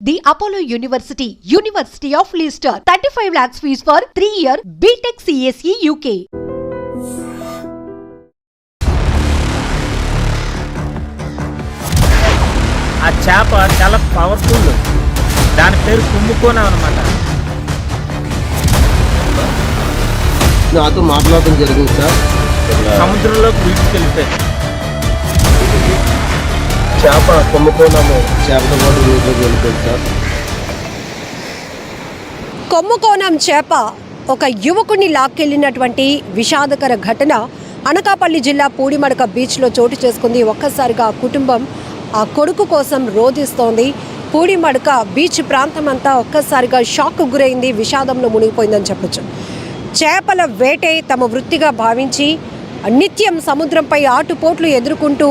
The Apollo University, University of Leicester, 35 lakhs fees for 3-year BTech CSE UK. ఆ చేప చాలా powerful. దాని పేరు కుంభకోణం అన్నమాట. నాతో మాట్లాడడం జరిగింది సార్. సముద్రంలోకి వీడ్కెళ్ళిపోయింది చేప కుంభకోణము చేపతో పాటు వీటిలోకి వెళ్ళిపోయింది సార్. కొమ్ముకోణం చేప ఒక యువకుడిని లాక్కెళ్ళినటువంటి విషాదకర ఘటన అనకాపల్లి జిల్లా పూడిమడక బీచ్లో చోటు చేసుకుంది. ఒక్కసారిగా కుటుంబం ఆ కొడుకు కోసం రోధిస్తోంది. పూడిమడక బీచ్ ప్రాంతం అంతా ఒక్కసారిగా షాక్ గురైంది, విషాదంలో మునిగిపోయిందని చెప్పొచ్చు. చేపల వేటే తమ వృత్తిగా భావించి నిత్యం సముద్రంపై ఆటుపోట్లు ఎదుర్కొంటూ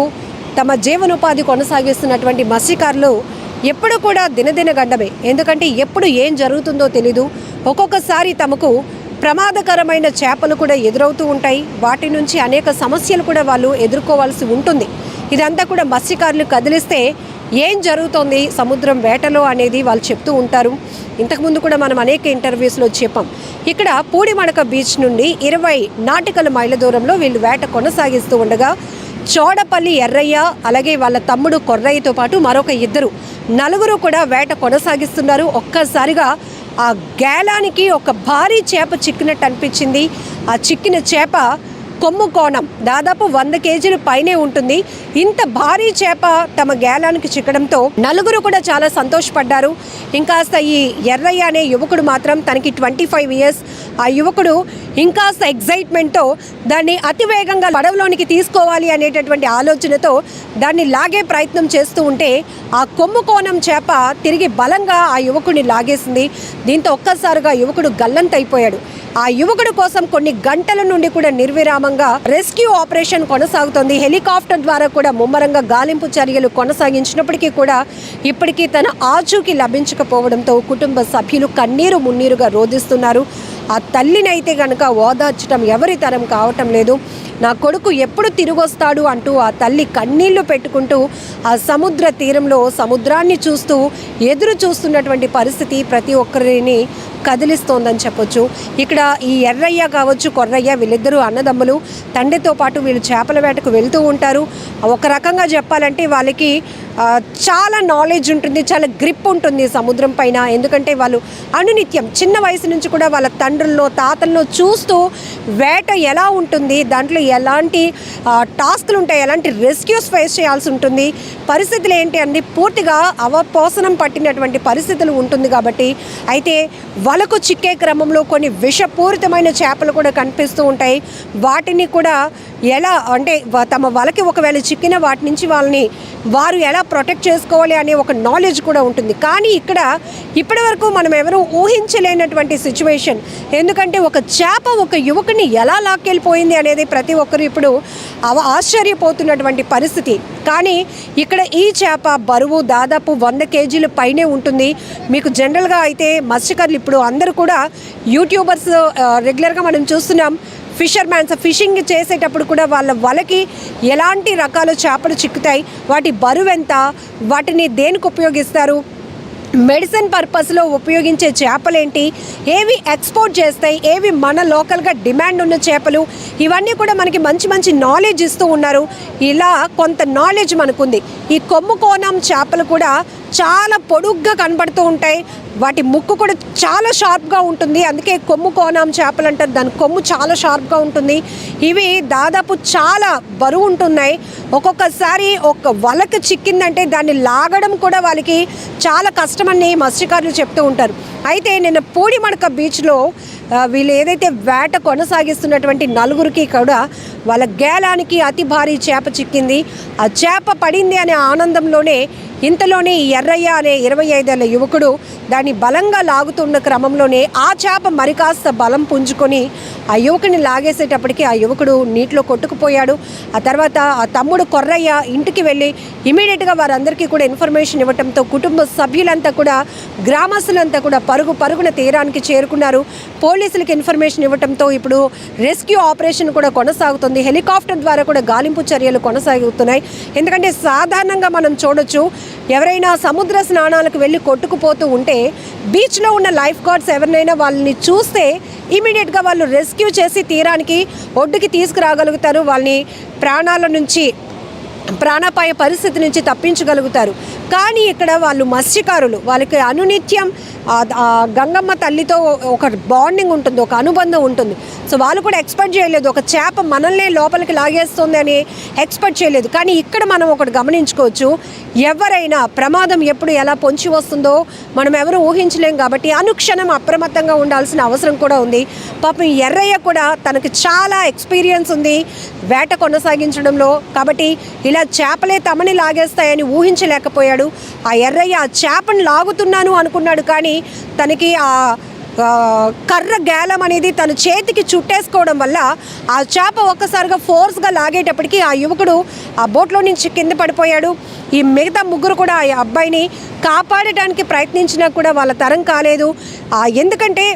తమ జీవనోపాధి కొనసాగిస్తున్నటువంటి మత్స్యకారులు ఎప్పుడు కూడా దినదిన గండమే. ఎందుకంటే ఎప్పుడు ఏం జరుగుతుందో తెలీదు. ఒక్కొక్కసారి తమకు ప్రమాదకరమైన చేపలు కూడా ఎదురవుతూ ఉంటాయి. వాటి నుంచి అనేక సమస్యలు కూడా వాళ్ళు ఎదుర్కోవాల్సి ఉంటుంది. ఇదంతా కూడా మత్స్యకారులు కదిలిస్తే ఏం జరుగుతోంది సముద్రం వేటలో అనేది వాళ్ళు చెప్తూ ఉంటారు. ఇంతకుముందు కూడా మనం అనేక ఇంటర్వ్యూస్లో చెప్పాం. ఇక్కడ పూడిమడక బీచ్ నుండి 20 నాటికల మైళ్ళ దూరంలో వీళ్ళు వేట కొనసాగిస్తూ ఉండగా చోడపల్లి ఎర్రయ్య అలాగే వాళ్ళ తమ్ముడు కొర్రయ్యతో పాటు మరొక నలుగురు కూడా వేట కొనసాగిస్తున్నారు. ఒక్కసారిగా ఆ గేలానికి ఒక భారీ చేప చిక్కినట్టు అనిపించింది. ఆ చిక్కిన చేప కొమ్ముకోణం దాదాపు 100 కేజీలు పైనే ఉంటుంది. ఇంత భారీ చేప తమ గేలానికి చిక్కడంతో నలుగురు కూడా చాలా సంతోషపడ్డారు. ఇంకాస్త ఈ ఎర్రయ్య అనే యువకుడు మాత్రం తనకి 25 ఇయర్స్. ఆ యువకుడు ఇంకాస్త ఎగ్జైట్మెంట్తో దాన్ని అతివేగంగా పడవలోనికి తీసుకోవాలి అనేటటువంటి ఆలోచనతో దాన్ని లాగే ప్రయత్నం చేస్తూ ఉంటే ఆ కొమ్ముకోణం చేప తిరిగి బలంగా ఆ యువకుడిని లాగేసింది. దీంతో ఒక్కసారిగా యువకుడు గల్లంతైపోయాడు. ఆ యువకుడు కోసం కొన్ని గంటల నుండి కూడా నిర్విరామంగా రెస్క్యూ ఆపరేషన్ కొనసాగుతోంది. హెలికాప్టర్ ద్వారా కూడా ముమ్మరంగా గాలింపు చర్యలు కొనసాగించినప్పటికీ కూడా ఇప్పటికీ తన ఆచూకీ లభించకపోవడంతో కుటుంబ సభ్యులు కన్నీరు మున్నీరుగా రోధిస్తున్నారు. ఆ తల్లినైతే కనుక ఓదార్చడం ఎవరి తరం కావటం లేదు. నా కొడుకు ఎప్పుడు తిరిగొస్తాడు అంటూ ఆ తల్లి కన్నీళ్లు పెట్టుకుంటూ ఆ సముద్ర తీరంలో సముద్రాన్ని చూస్తూ ఎదురు చూస్తున్నటువంటి పరిస్థితి ప్రతి ఒక్కరిని కదిలిస్తోందని చెప్పొచ్చు. ఇక్కడ ఈ ఎర్రయ్య కావచ్చు కొర్రయ్య వీళ్ళిద్దరూ అన్నదమ్ములు. తండ్రితో పాటు వీళ్ళు చేపల వేటకు వెళ్తూ ఉంటారు. ఒక రకంగా చెప్పాలంటే వాళ్ళకి చాలా నాలెడ్జ్ ఉంటుంది, చాలా గ్రిప్ ఉంటుంది సముద్రం పైన. ఎందుకంటే వాళ్ళు అనునిత్యం చిన్న వయసు నుంచి కూడా వాళ్ళ తండ్రుల్లో తాతల్లో చూస్తూ వేట ఎలా ఉంటుంది, దాంట్లో ఎలాంటి టాస్క్లు ఉంటాయి, ఎలాంటి రెస్క్యూస్ ఫేస్ చేయాల్సి ఉంటుంది, పరిస్థితులు ఏంటి అన్ని పూర్తిగా అవపోసనం పట్టినటువంటి పరిస్థితులు ఉంటుంది. కాబట్టి అయితే వలకు చిక్కే క్రమంలో కొన్ని విషపూరితమైన చేపలు కూడా కనిపిస్తూ ఉంటాయి. వాటిని కూడా ఎలా అంటే తమ వలకి ఒకవేళ చిక్కిన వాటి నుంచి వారు ఎలా ప్రొటెక్ట్ చేసుకోవాలి అనే ఒక నాలెడ్జ్ కూడా ఉంటుంది. కానీ ఇక్కడ ఇప్పటి వరకు మనం ఎవరూ ఊహించలేనటువంటి సిచ్యువేషన్. ఎందుకంటే ఒక చేప ఒక యువకుని ఎలా లాక్కెళ్ళిపోయింది అనేది ప్రతి ఒక్కరు ఇప్పుడు ఆశ్చర్యపోతున్నటువంటి పరిస్థితి. కానీ ఇక్కడ ఈ చేప బరువు దాదాపు 100 కేజీల పైనే ఉంటుంది. మీకు జనరల్గా అయితే మత్స్యకారులు ఇప్పుడు అందరూ కూడా యూట్యూబర్స్ రెగ్యులర్గా మనం చూస్తున్నాం. ఫిషర్మ్యాన్స్ ఫిషింగ్ చేసేటప్పుడు కూడా వాళ్ళ వలకి ఎలాంటి రకాల చేపలు చిక్కుతాయి, వాటి బరువు ఎంత, వాటిని దేనికి ఉపయోగిస్తారు, మెడిసిన్ పర్పస్లో ఉపయోగించే చేపలేంటి, ఏవి ఎక్స్పోర్ట్ చేస్తాయి, ఏవి మన లోకల్గా డిమాండ్ ఉన్న చేపలు, ఇవన్నీ కూడా మనకి మంచి మంచి నాలెడ్జ్ ఇస్తూ ఉన్నారు. ఇలా కొంత నాలెడ్జ్ మనకుంది. ఈ కొమ్ముకోణం చేపలు కూడా చాలా పొడుగ్గా కనబడుతూ ఉంటాయి. వాటి ముక్కు కూడా చాలా షార్ప్గా ఉంటుంది. అందుకే కొమ్ముకోణం చేపలు అంటారు. దాని కొమ్ము చాలా షార్ప్గా ఉంటుంది. ఇవి దాదాపు చాలా బరువు ఉంటున్నాయి. ఒక్కొక్కసారి ఒక వలకు చిక్కిందంటే దాన్ని లాగడం కూడా వాళ్ళకి చాలా కష్టమని మత్స్యకారులు చెప్తూ ఉంటారు. అయితే నిన్న పూడిమడక బీచ్లో వీళ్ళు ఏదైతే వేట కొనసాగిస్తున్నటువంటి నలుగురికి కూడా వాళ్ళ గేలానికి అతి భారీ చేప చిక్కింది. ఆ చేప పడింది అనే ఆనందంలోనే ఇంతలోనే ఎర్రయ్య అనే 25 ఏళ్ల యువకుడు దాన్ని బలంగా లాగుతున్న క్రమంలోనే ఆ చేప మరి కాస్త బలం పుంజుకొని ఆ యువకుని లాగేసేటప్పటికి ఆ యువకుడు నీటిలో కొట్టుకుపోయాడు. ఆ తర్వాత ఆ తమ్ముడు కొర్రయ్య ఇంటికి వెళ్ళి ఇమీడియట్గా వారందరికీ కూడా ఇన్ఫర్మేషన్ ఇవ్వడంతో కుటుంబ సభ్యులంతా కూడా గ్రామస్తులంతా కూడా పరుగున తీరానికి చేరుకున్నారు. పోలీసులకు ఇన్ఫర్మేషన్ ఇవ్వడంతో ఇప్పుడు రెస్క్యూ ఆపరేషన్ కూడా కొనసాగుతుంది. హెలికాప్టర్ ద్వారా కూడా గాలింపు చర్యలు కొనసాగుతున్నాయి. ఎందుకంటే సాధారణంగా మనం చూడొచ్చు, ఎవరైనా సముద్ర స్నానాలకు వెళ్ళి కొట్టుకుపోతూ ఉంటే బీచ్లో ఉన్న లైఫ్ గార్డ్స్ ఎవరినైనా వాళ్ళని చూస్తే ఇమీడియట్గా వాళ్ళు రెస్క్యూ చేసి తీరానికి ఒడ్డుకి తీసుకురాగలుగుతారు. వాళ్ళని ప్రాణాపాయ పరిస్థితి నుంచి తప్పించగలుగుతారు. కానీ ఇక్కడ వాళ్ళు మత్స్యకారులు, వాళ్ళకి అనునిత్యం గంగమ్మ తల్లితో ఒక బాండింగ్ ఉంటుంది, ఒక అనుబంధం ఉంటుంది. సో వాళ్ళు కూడా ఎక్స్పెక్ట్ చేయలేదు ఒక చేప మనల్నే లోపలికి లాగేస్తుంది అని ఎక్స్పెక్ట్ చేయలేదు. కానీ ఇక్కడ మనం ఒకటి గమనించుకోవచ్చు, ఎవరైనా ప్రమాదం ఎప్పుడు ఎలా పొంచి వస్తుందో మనం ఎవరు ఊహించలేం. కాబట్టి అనుక్షణం అప్రమత్తంగా ఉండాల్సిన అవసరం కూడా ఉంది. పాపం ఎర్రయ్య కూడా తనకి చాలా ఎక్స్పీరియన్స్ ఉంది వేట కొనసాగించడంలో. కాబట్టి ఇలా చేపలే తమని లాగేస్తాయని ఊహించలేకపోయాడు. ఆ ఎర్రయ్య ఆ చేపను లాగుతున్నాను అనుకున్నాడు, కానీ తనకి ఆ కర్ర గేలం అనేది తన చేతికి చుట్టేసుకోవడం వల్ల ఆ చేప ఒక్కసారిగా ఫోర్స్గా లాగేటప్పటికి ఆ యువకుడు ఆ బోట్లో నుంచి కింద పడిపోయాడు. ఈ మిగతా ముగ్గురు కూడా ఆ అబ్బాయిని కాపాడటానికి ప్రయత్నించినా కూడా వాళ్ళ తరం కాలేదు. ఎందుకంటే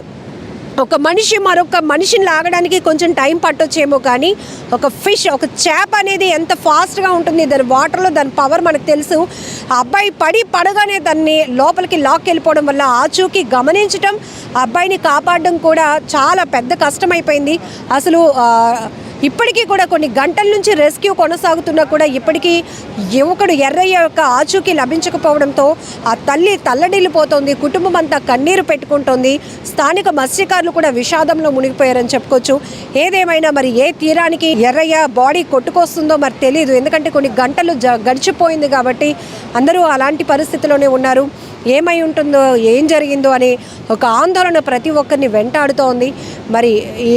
ఒక మనిషి మరొక మనిషిని లాగడానికి కొంచెం టైం పట్టొచ్చేమో, కానీ ఒక ఫిష్, ఒక చేప అనేది ఎంత ఫాస్ట్గా ఉంటుంది దాని వాటర్లో, దాని పవర్ మనకు తెలుసు. ఆ అబ్బాయి పడగానే దాన్ని లోపలికి వెళ్ళిపోవడం వల్ల ఆచూకీ గమనించటం, ఆ అబ్బాయిని కాపాడడం కూడా చాలా పెద్ద కష్టమైపోయింది. అసలు ఇప్పటికీ కూడా కొన్ని గంటల నుంచి రెస్క్యూ కొనసాగుతున్నా కూడా ఇప్పటికీ యువకుడు ఎర్రయ్య యొక్క ఆచూకీ లభించకపోవడంతో ఆ తల్లి తల్లడిల్లిపోతోంది, కుటుంబం అంతా కన్నీరు పెట్టుకుంటోంది. స్థానిక మత్స్యకారులు కూడా విషాదంలో మునిగిపోయారని చెప్పుకోవచ్చు. ఏదేమైనా మరి ఏ తీరానికి ఎర్రయ్య బాడీ కొట్టుకొస్తుందో మరి తెలియదు. ఎందుకంటే కొన్ని గంటలు గడిచిపోయింది కాబట్టి అందరూ అలాంటి పరిస్థితిలోనే ఉన్నారు. ఏమై ఉంటుందో, ఏం జరిగిందో అని ఒక ఆందోళన ప్రతి ఒక్కరిని వెంటాడుతోంది. మరి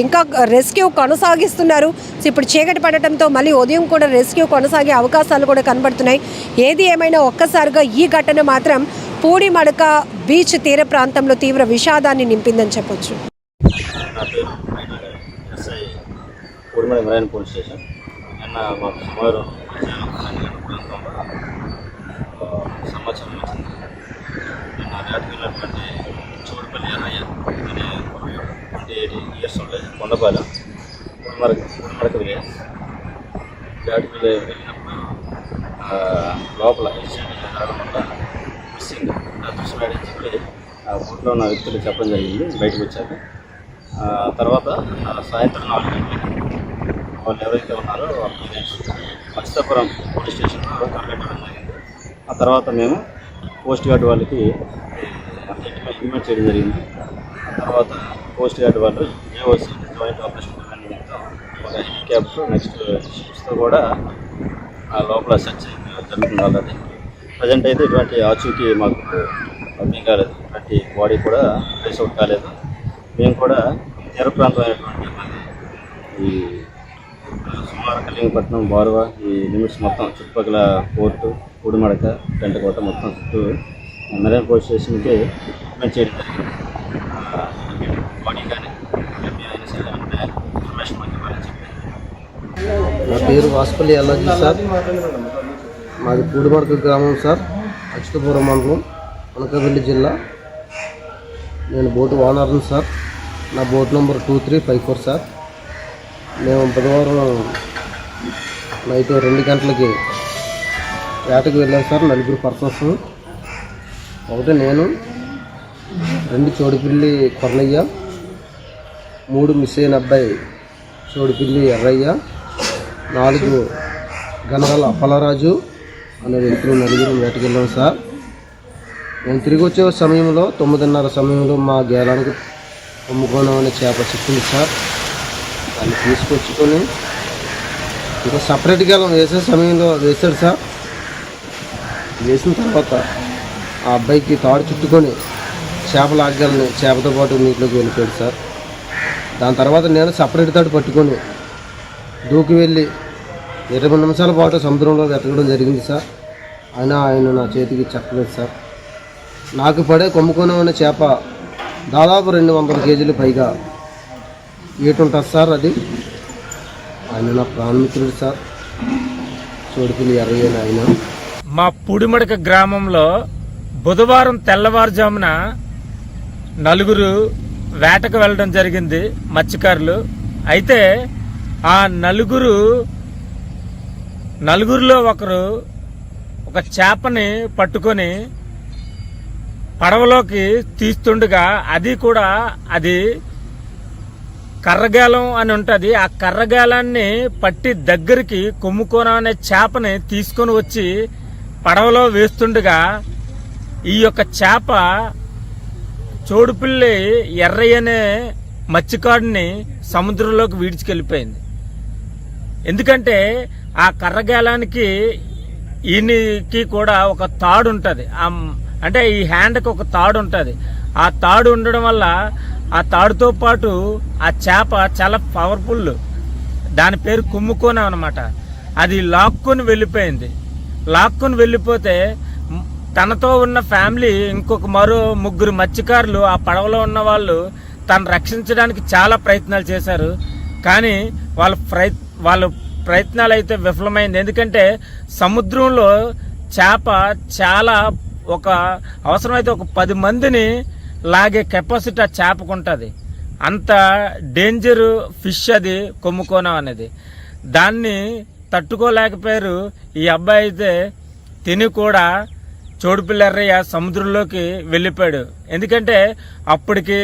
ఇంకా రెస్క్యూ కొనసాగిస్తున్నారు. ఇప్పుడు చీకటి పడటంతో మళ్ళీ ఉదయం కూడా రెస్క్యూ కొనసాగే అవకాశాలు కూడా కనబడుతున్నాయి. ఏది ఏమైనా ఒక్కసారిగా ఈ ఘటన మాత్రం పూడిమడక బీచ్ తీర ప్రాంతంలో తీవ్ర విషాదాన్ని నింపిందని చెప్పొచ్చు. సమాచారం వచ్చింది. నా వేటకు వెళ్ళినటువంటి చోడుపల్లి ఎర్రయ్య అనే 28 years ఉండేది, కొండపాలెం పూడిమడక విలేజ్. వేటకు వెళ్ళినప్పుడు లోపల ఇన్సిడెంట్ రావడం వల్ల మిస్సింగ్ అదృష్టం అని చెప్పి ఆ బోట్లో ఉన్న వ్యక్తులు చెప్పడం జరిగింది. బయటకు వచ్చాక తర్వాత సాయంత్రం 4 గంటలకి వాళ్ళు ఎవరైతే ఉన్నారో వాళ్ళు మత్స్యాపురం పోలీస్ స్టేషన్లో కంప్లైంట్ ఇవ్వడం జరిగింది. ఆ తర్వాత మేము కోస్ట్ గార్డ్ వాళ్ళకి ఇంటిమేట్ చేయడం జరిగింది. ఆ తర్వాత కోస్ట్ గార్డ్ వాళ్ళు JOC జాయింట్ ఆపరేషన్ నిమిత్తం ఒక హెలికాప్టర్ నెక్స్ట్ షిప్స్తో కూడా ఆ లోపల సెర్చ్ జరుగుతుంది. ఆల్రెడీ ప్రజెంట్ అయితే ఇటువంటి ఆచూకీ మాకు అర్థం కాలేదు, ఇటువంటి బాడీ కూడా ట్రేస్ అవుట్ కాలేదు. మేము కూడా తీర ప్రాంతం అయినటువంటి ఈ సుమారు కలింగపట్నం, బారువా ఈ లిమిట్స్ మొత్తం చుట్టుపక్కల పోర్టు, పూడిమడక, పెంటకోట మొత్తం చుట్టూ మెరైన్ పోలీస్ స్టేషన్కి మేము చేయడం జరిగింది. బాడీ కానీ అయినా సరే ఇన్ఫర్మేషన్ మాకు ఇవ్వాలని చెప్పి. నా పేరు వాసుపల్లి ఎల్లాజీ సార్. మాది పూడిమడక గ్రామం సార్, అచ్యుతపురం మండలం, అనకాపల్లి జిల్లా. నేను బోటు ఓనర్ని సార్. నా బోట్ నెంబర్ 2354 సార్. మేము బుధవారం నైట్ 2 గంటలకి వేటకు వెళ్ళాం సార్. 4 పర్సన్స్, ఒకటి నేను, 2 చోడుపిల్లి కొర్రయ్య, 3 మిస్ అయిన అబ్బాయి చోడుపిల్లి ఎర్రయ్య, 4 గనగల అప్పలరాజు అనే వ్యక్తులు 4 వేటకు వెళ్ళాం సార్. మేము తిరిగి వచ్చే సమయంలో 9:30 సమయంలో మా గేలానికి కొమ్ముకోనం అనే చేప చిక్కింది సార్. దాన్ని తీసుకొచ్చుకొని ఇంకా సపరేట్ గేలం వేసే సమయంలో వేశాడు సార్. వేసిన తర్వాత ఆ అబ్బాయికి తాడు చుట్టుకొని చేపలు ఆగలని చేపతో పాటు నీటిలోకి వెళ్ళిపోయాడు సార్. దాని తర్వాత నేను సపరేట్ తాడు పట్టుకొని దూకి వెళ్ళి 20 నిమిషాల పాటు సముద్రంలో వెతకడం జరిగింది సార్. ఆయన నా చేతికి చెప్పలేదు సార్. నాకు పడే కొమ్ముకొని ఉన్న చేప దాదాపు 200 కేజీలు పైగా ఏటుంటుంది సార్. అది ఆయన నా ప్రాణమిత్రుడు సార్, చోడుపిల్లి ఎర్రయ్య ఆయన. మా పూడిమడక గ్రామంలో బుధవారం తెల్లవారుజామున 4 వేటకు వెళ్ళడం జరిగింది మత్స్యకారులు. అయితే ఆ నలుగురిలో ఒకరు ఒక చేపని పట్టుకొని పడవలోకి తీస్తుండగా అది కర్రగాలం అని ఉంటుంది. ఆ కర్రగాలాన్ని పట్టి దగ్గరికి కొమ్ముకోన అనే చేపని తీసుకొని వచ్చి పడవలో వేస్తుండగా ఈ యొక్క చేప చోడుపిల్లి ఎర్రయ్య అనే మత్స్యకారుని సముద్రంలోకి వీడ్చుకెళ్ళిపోయింది. ఎందుకంటే ఆ కర్రగాలానికి ఈయనకి కూడా ఒక తాడు ఉంటుంది, అంటే ఈ హ్యాండ్కి ఒక తాడు ఉంటుంది. ఆ తాడు ఉండడం వల్ల ఆ తాడుతో పాటు ఆ చేప చాలా పవర్ఫుల్, దాని పేరు కుమ్ముకోన అనమాట. అది లాక్కొని వెళ్ళిపోతే తనతో ఉన్న ఫ్యామిలీ ఇంకొక మరో 3 మత్స్యకారులు ఆ పడవలో ఉన్న వాళ్ళు తను రక్షించడానికి చాలా ప్రయత్నాలు చేశారు. కానీ వాళ్ళ ప్రయత్నాలు అయితే విఫలమైంది. ఎందుకంటే సముద్రంలో చేప చాలా అవసరమైతే ఒక 10 మందిని లాగే కెపాసిటీ ఆ చేపకు ఉంటుంది. అంత డేంజర్ ఫిష్ అది కొమ్ముకోనం అనేది. దాన్ని తట్టుకోలేకపోయారు. ఈ అబ్బాయి అయితే తిని కూడా చోడుపిల్లి ఎర్రయ్య సముద్రంలోకి వెళ్ళిపోయాడు. ఎందుకంటే అప్పటికి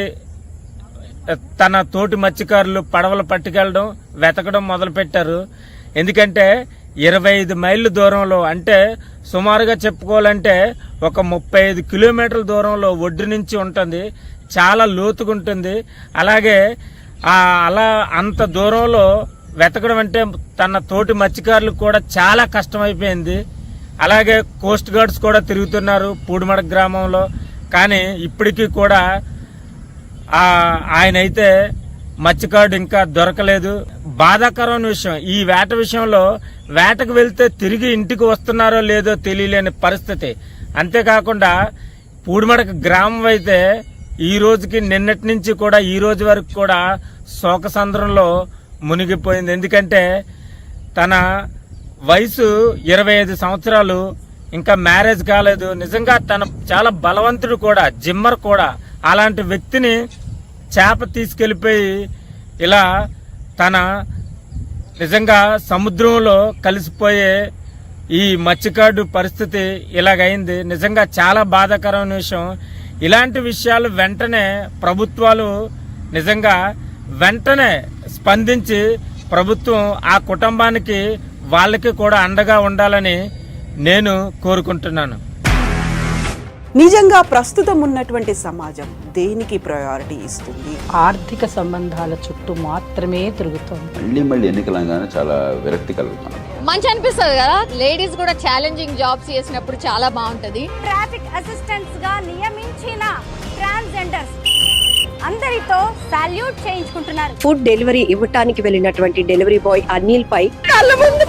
తన తోటి మత్స్యకారులు పడవలు పట్టుకెళ్ళడం వెతకడం మొదలుపెట్టారు. ఎందుకంటే 25 మైళ్ళ దూరంలో, అంటే సుమారుగా చెప్పుకోవాలంటే ఒక 35 కిలోమీటర్ల దూరంలో ఒడ్డు నుంచి ఉంటుంది. చాలా లోతుగా ఉంటుంది. అలాగే అంత దూరంలో వెతకడం అంటే తన తోటి మత్స్యకారులకు కూడా చాలా కష్టమైపోయింది. అలాగే కోస్ట్ గార్డ్స్ కూడా తిరుగుతున్నారు పూడిమడక గ్రామంలో. కానీ ఇప్పటికీ కూడా ఆయనైతే మత్స్యకారుడు ఇంకా దొరకలేదు. బాధాకరమైన విషయం ఈ వేట విషయంలో, వేటకు వెళ్తే తిరిగి ఇంటికి వస్తున్నారో లేదో తెలియలేని పరిస్థితి. అంతేకాకుండా పూడిమడక గ్రామం అయితే ఈ రోజుకి నిన్నటి నుంచి కూడా ఈ రోజు వరకు కూడా శోకసంద్రంలో మునిగిపోయింది. ఎందుకంటే తన వయసు 25 సంవత్సరాలు, ఇంకా మ్యారేజ్ కాలేదు. నిజంగా తన చాలా బలవంతుడు కూడా, జిమ్మర్ కూడా. అలాంటి వ్యక్తిని చేప తీసుకెళ్లిపోయి ఇలా తన నిజంగా సముద్రంలో కలిసిపోయే ఈ మత్స్యకారుడు పరిస్థితి ఇలాగైంది. నిజంగా చాలా బాధాకరమైన విషయం. ఇలాంటి విషయాలు వెంటనే ప్రభుత్వాలు నిజంగా వెంటనే స్పందించి ప్రభుత్వం ఆ కుటుంబానికి వాళ్ళకి కూడా అండగా ఉండాలని నేను కోరుకుంటున్నాను. నిజంగా ప్రస్తుతం ఉన్నటువంటి సమాజం దేనికి ప్రయారిటీ ఇస్తుంది? ఆర్థిక సంబంధాల చుట్టూ మాత్రమే తిరుగుతుంది. మళ్ళీ ఎన్నికలంగానే చాలా విరక్తి కలుగుతున్నాం. మంచి అనిపిస్తుంది కదా, లేడీస్ కూడా ఛాలెంజింగ్ జాబ్స్ చేసినప్పుడు చాలా బాగుంటది. ట్రాఫిక్ అసిస్టెంట్స్ గా నియమించిన ట్రాన్స్జెండర్స్ అందరితో సాల్యూట్ చేయించుకుంటున్నారు. ఫుడ్ డెలివరీ ఇవ్వటానికి వెళ్ళినటువంటి డెలివరీ బాయ్ అనిల్ పై కళ్ళ ముందు